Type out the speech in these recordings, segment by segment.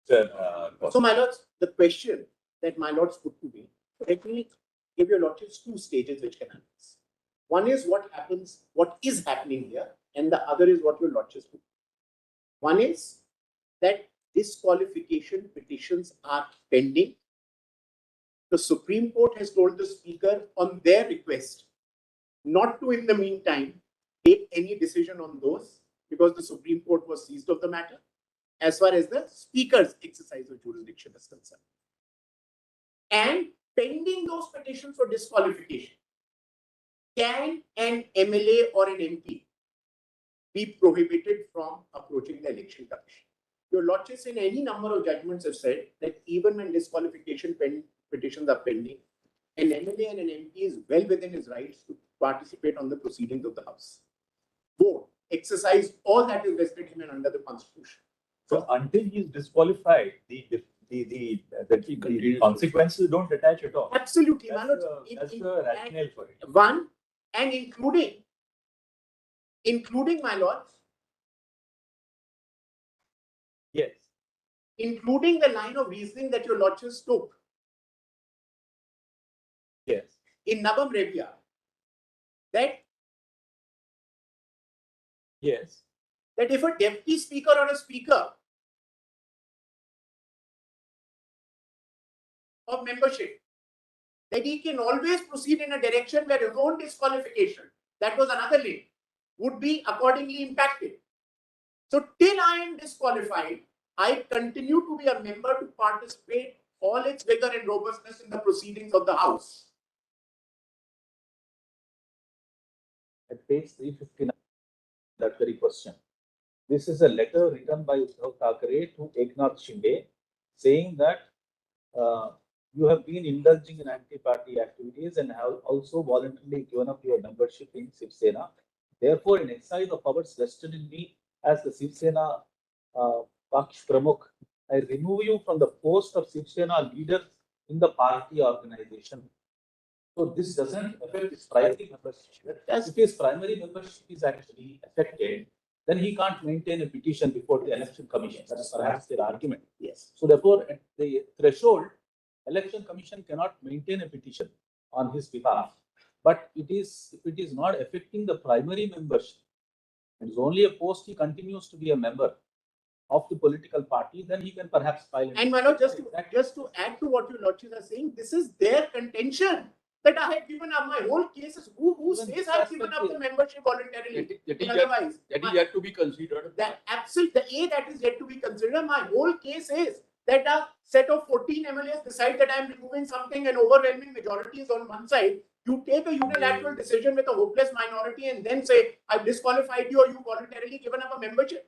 Sir, So, my lords, the question that my lords put to me, let me give your lordships two stages which can happen. One is what happens, what is happening here, and the other is what your lordships put. One is that disqualification petitions are pending. The Supreme Court has told the Speaker on their request not to, in the meantime, take any decision on those because the Supreme Court was seized of the matter as far as the Speaker's exercise of jurisdiction is concerned. And pending those petitions for disqualification, can an MLA or an MP be prohibited from approaching the election commission? Your lordships in any number of judgments have said that even when disqualification petitions are pending, an MLA and an MP is well within his rights to participate on the proceedings of the House. Vote, exercise all that is vested in and under the Constitution. So until he is disqualified, the consequences don't attach at all. Absolutely, that's the rationale for it. One, and including my lords, yes, including the line of reasoning that your lordships took. Yes. In Nabam Revia, that yes, that if a deputy speaker or a speaker of membership, that he can always proceed in a direction where his own disqualification, that was another lane, would be accordingly impacted. So till I am disqualified, I continue to be a member to participate all its vigor and robustness in the proceedings of the House. At page 359, that very question. This is a letter written by Uddhav Thackeray to Eknath Shinde saying that you have been indulging in anti-party activities and have also voluntarily given up your membership in Shiv Sena. Therefore, in exercise of powers vested in me as the Shiv Sena Paksh Pramukh, I remove you from the post of Shiv Sena leader in the party organization. So this doesn't affect his primary membership. As if his primary membership is actually affected, then he can't maintain a petition before the election commission. That's perhaps their argument. Yes. So therefore, at the threshold, election commission cannot maintain a petition on his behalf. But it is, if it is not affecting the primary membership, it is only a post he continues to be a member of the political party, then he can perhaps file. And my lord, just to add to what your lordships are saying, this is their contention that I have given up. My whole case is who says I have given up the membership voluntarily. That is yet to be considered. That is yet to be considered. My whole case is that a set of 14 MLAs decide that I am removing something and overwhelming majority is on one side. You take a unilateral decision with a hopeless minority and then say, I've disqualified you or you voluntarily given up a membership.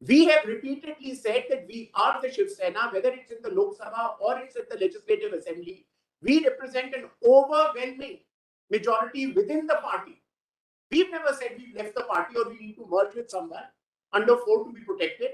We have repeatedly said that we are the Shiv Sena, whether it's in the Lok Sabha or it's at the Legislative Assembly. We represent an overwhelming majority within the party. We've never said we've left the party or we need to merge with someone under 4 to be protected.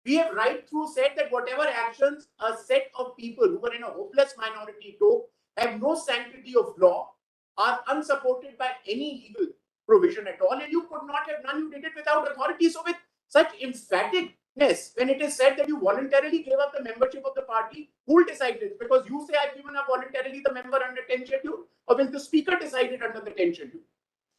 We have right through said that whatever actions a set of people who are in a hopeless minority took have no sanctity of law, are unsupported by any legal provision at all, and you could not have done, you did it without authority. So with such emphaticness, when it is said that you voluntarily gave up the membership of the party, who will decide this? Because you say I've given up voluntarily the member under 10 schedule, or will the speaker decide it under the 10 schedule?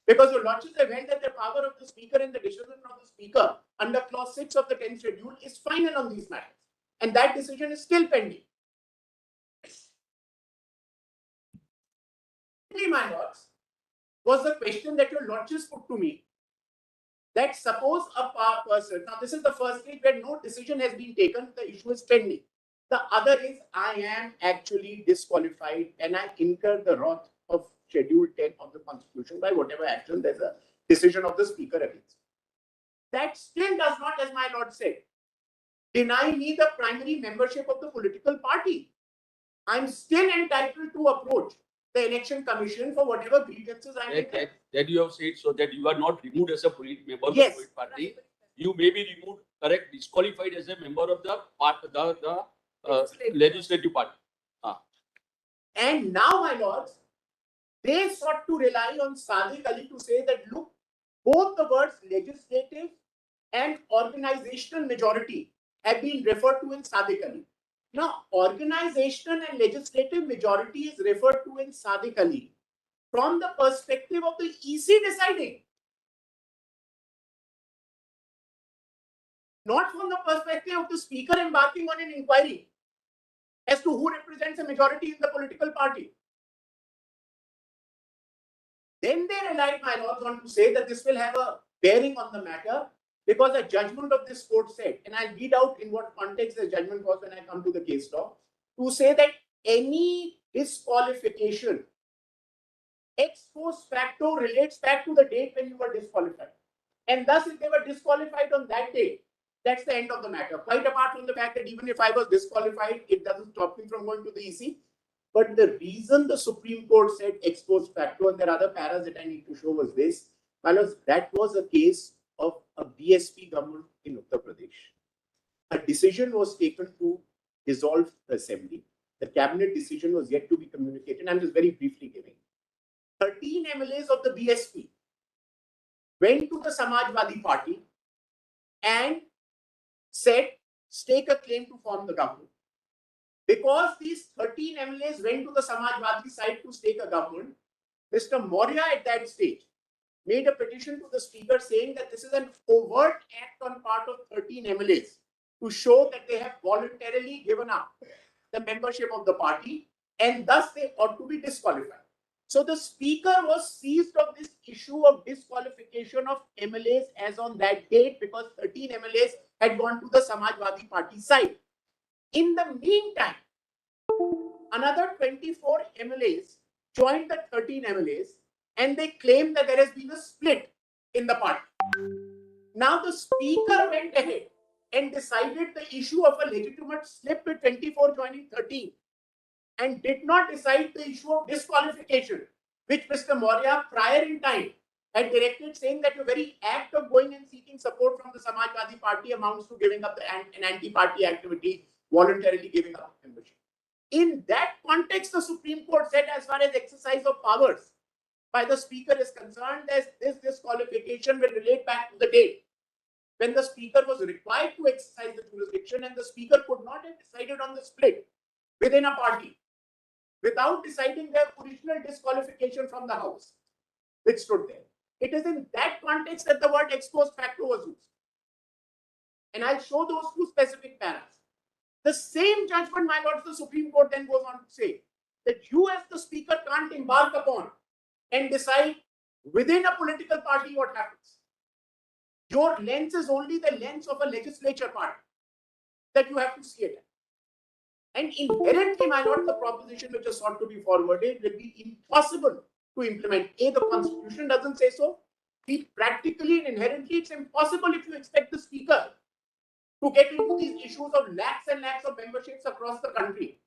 Because your lordships have held that the power of the speaker and the decision of the speaker under clause 6 of the 10th schedule is final on these matters. And that decision is still pending. My lords, was the question that your lordships put to me, that suppose a person, now this is the first stage where no decision has been taken, the issue is pending. The other is I am actually disqualified and I incur the wrath of Schedule 10 of the Constitution by whatever action there's a decision of the speaker against. That still does not, as my lord said, deny me the primary membership of the political party. I'm still entitled to approach the election commission for whatever grievances I may. That you have said, so that you are not removed as a member of yes, the party. You may be removed, disqualified as a member of the legislative party. And now, my lords, they sought to rely on Sadiq Ali to say that, look, both the words legislative and organizational majority have been referred to in Sadiq Ali. Now, organizational and legislative majority is referred to in Sadiq Ali from the perspective of the EC deciding, not from the perspective of the speaker embarking on an inquiry as to who represents a majority in the political party. Then they relied, my lords, on to say that this will have a bearing on the matter because a judgment of this court said, and I'll read out in what context the judgment was when I come to the case law, to say that any disqualification ex post facto relates back to the date when you were disqualified. And thus, if they were disqualified on that date, that's the end of the matter. Quite apart from the fact that even if I was disqualified, it doesn't stop me from going to the EC. But the reason the Supreme Court said ex post facto, and there are other paras that I need to show, was this. That was a case of a BSP government in Uttar Pradesh. A decision was taken to dissolve the assembly. The cabinet decision was yet to be communicated. I'm just very briefly giving. 13 MLAs of the BSP went to the Samajwadi Party and said, stake a claim to form the government. Because these 13 MLAs went to the Samajwadi side to stake a government, Mr. Maurya at that stage made a petition to the speaker saying that this is an overt act on part of 13 MLAs to show that they have voluntarily given up the membership of the party and thus they ought to be disqualified. So the speaker was seized of this issue of disqualification of MLAs as on that date because 13 MLAs had gone to the Samajwadi Party side. In the meantime, another 24 MLAs joined the 13 MLAs and they claimed that there has been a split in the party. Now the speaker went ahead and decided the issue of a legitimate slip with 24 joining 13 and did not decide the issue of disqualification, which Mr. Maurya prior in time had directed, saying that your very act of going and seeking support from the Samajwadi Party amounts to giving up an anti-party activity, voluntarily giving up membership. In that context, the Supreme Court said, as far as exercise of powers by the speaker is concerned, this disqualification will relate back to the date when the speaker was required to exercise the jurisdiction and the speaker could not have decided on the split within a party without deciding their original disqualification from the House, which stood there. It is in that context that the word ex post facto was used. And I'll show those two specific paras. The same judgment, my lords, the Supreme Court then goes on to say that you as the speaker can't embark upon and decide within a political party what happens. Your lens is only the lens of a legislature party that you have to see it. And inherently, my lord, the proposition which is sought to be forwarded will be impossible to implement. A, the Constitution doesn't say so. B, practically and inherently, it's impossible if you expect the speaker to get into these issues of lakhs and lakhs of memberships across the country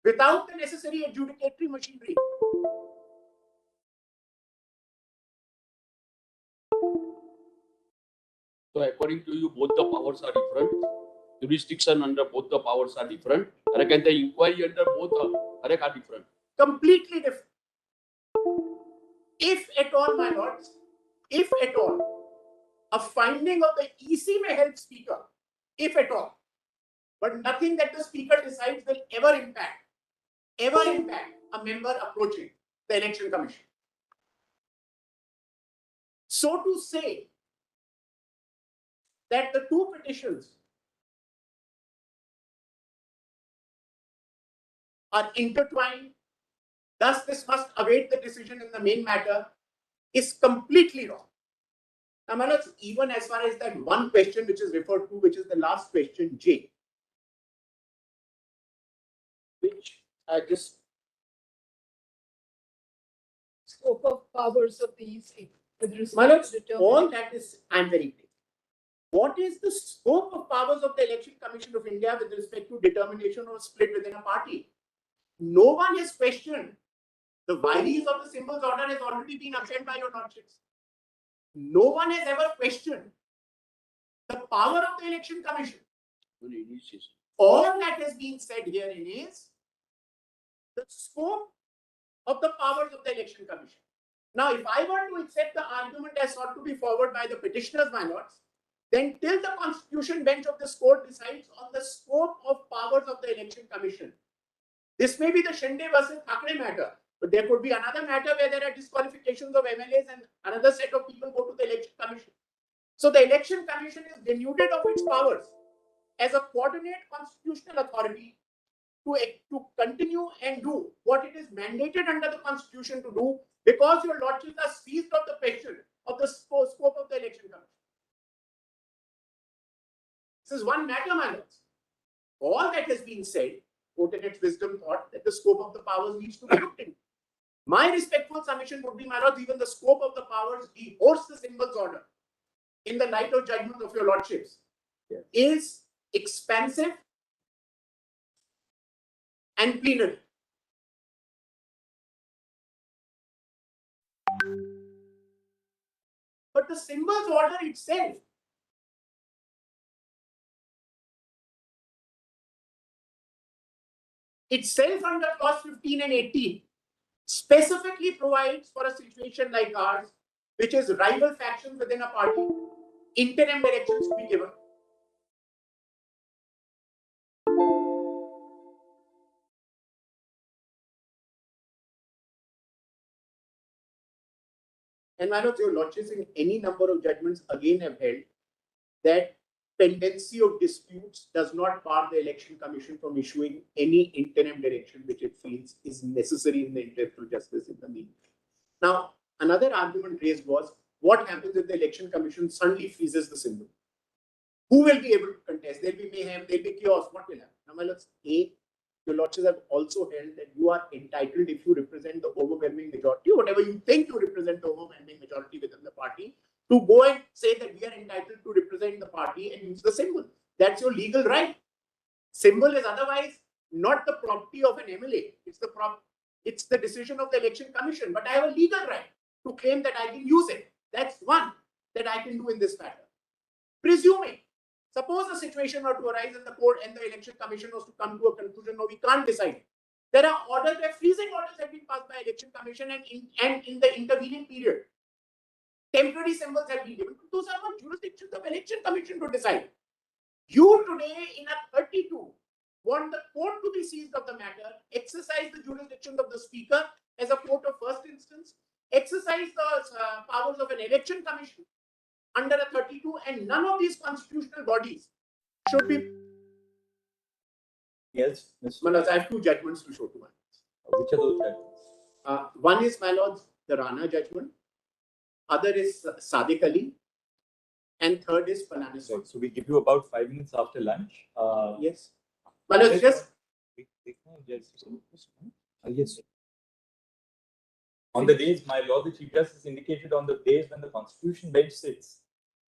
without the necessary adjudicatory machinery. So according to you, both the powers are different. Jurisdiction under both the powers are different. And the inquiry under both are different. Completely different. If at all, my lords, if at all, a finding of the EC may help speaker, if at all, but nothing that the speaker decides will ever impact a member approaching the election commission. So to say that the two petitions are intertwined, thus this must await the decision in the main matter, is completely wrong. Now, my lords, even as far as that one question which is referred to, which is the last question, J, which I just Scope of powers of the EC with respect my lords, to all determining. that is, I'm very clear. What is the scope of powers of the Election Commission of India with respect to determination of a split within a party? No one has questioned the vires of the symbols order has already been upheld by your lordships. No one has ever questioned the power of the Election Commission. All that has been said herein is the scope of the powers of the Election Commission. Now, if I were to accept the argument as sought to be forward by the petitioners, my lords, then till the Constitution bench of this court decides on the scope of powers of the Election Commission. This may be the Shinde versus Thakre matter, but there could be another matter where there are disqualifications of MLAs and another set of people go to the Election Commission. So the Election Commission is denuded of its powers as a coordinate constitutional authority to continue and do what it is mandated under the Constitution to do, because your lordships are seized of the question of the scope of the Election Commission. This is one matter, my lords. All that has been said, court in its wisdom thought that the scope of the powers needs to be looked into. My respectful submission would be, my lords, even the scope of the powers, the horse the symbols order, in the light of judgment of your lordships, is expansive and plenary. But the symbols order itself under clause 15 and 18 specifically provides for a situation like ours, which is rival factions within a party, interim directions to be given. And my lords, your lordships in any number of judgments again have held that pendency of disputes does not bar the Election Commission from issuing any interim direction which it feels is necessary in the interest of justice in the meantime. Now, another argument raised was, what happens if the Election Commission suddenly freezes the symbol? Who will be able to contest? There will be mayhem, there will be chaos. What will happen? Now, my lords, your lordships have also held that you are entitled, if you represent the overwhelming majority, whatever you think you represent the overwhelming majority within the party, to go and say that we are entitled to represent the party and use the symbol. That's your legal right. Symbol is otherwise not the property of an MLA. It's the decision of the Election Commission. But I have a legal right to claim that I can use it. That's one that I can do in this matter. Presuming, suppose a situation were to arise in the court and the Election Commission was to come to a conclusion, no, we can't decide. There are orders, where freezing orders have been passed by Election Commission, and in the intervening period, temporary symbols have been given. Those are not jurisdictions of Election Commission to decide. You today in a 32 want the court to be seized of the matter, exercise the jurisdiction of the speaker as a court of first instance, exercise the powers of an Election Commission under a 32, and none of these constitutional bodies should be. Yes, Mr. My lords, I have two judgments to show to my lords. Which are those judgments? One is, my lords, the Rana judgment. Other is Sadiq Ali. And third is Palanis. Right, so we give you about 5 minutes after lunch. Yes. My lords, just. Yes. On the days, my Lord the Chief Justice indicated, on the days when the Constitution bench sits,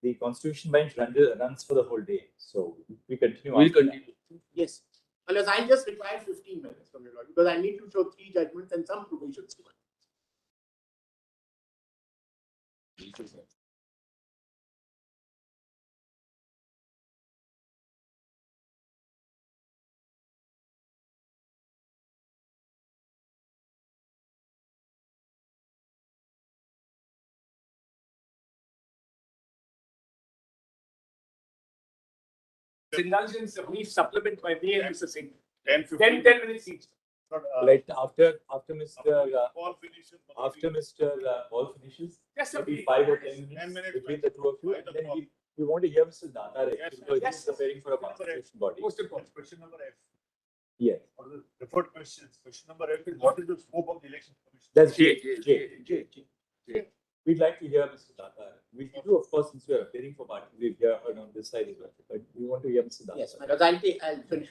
the Constitution bench runs for the whole day. So we continue. We'll continue. Yes. Well, I'll just require 15 minutes from your lord, because I need to show 3 judgments and some provisions to it. Indulgence, a brief supplement by me and Mr. Singh. 10 10 minutes each. Right after Mr. Paul finishes. After Mr. Paul finishes, Just a maybe brief. 5 or 10 minutes, 10 minutes between the two of you, and then we want to hear Mr. Data Yes, because yes. he's preparing for a constitution body. Most important. Question number F. Yes, Or the referred questions. Question number F is, what is the scope of the election commission? that's J, J. We'd like to hear Mr. Data. We do, of course, since we are appearing for party, we've heard on this side as well, but we want to hear Mr. Data. Yes, my lords, I'll finish.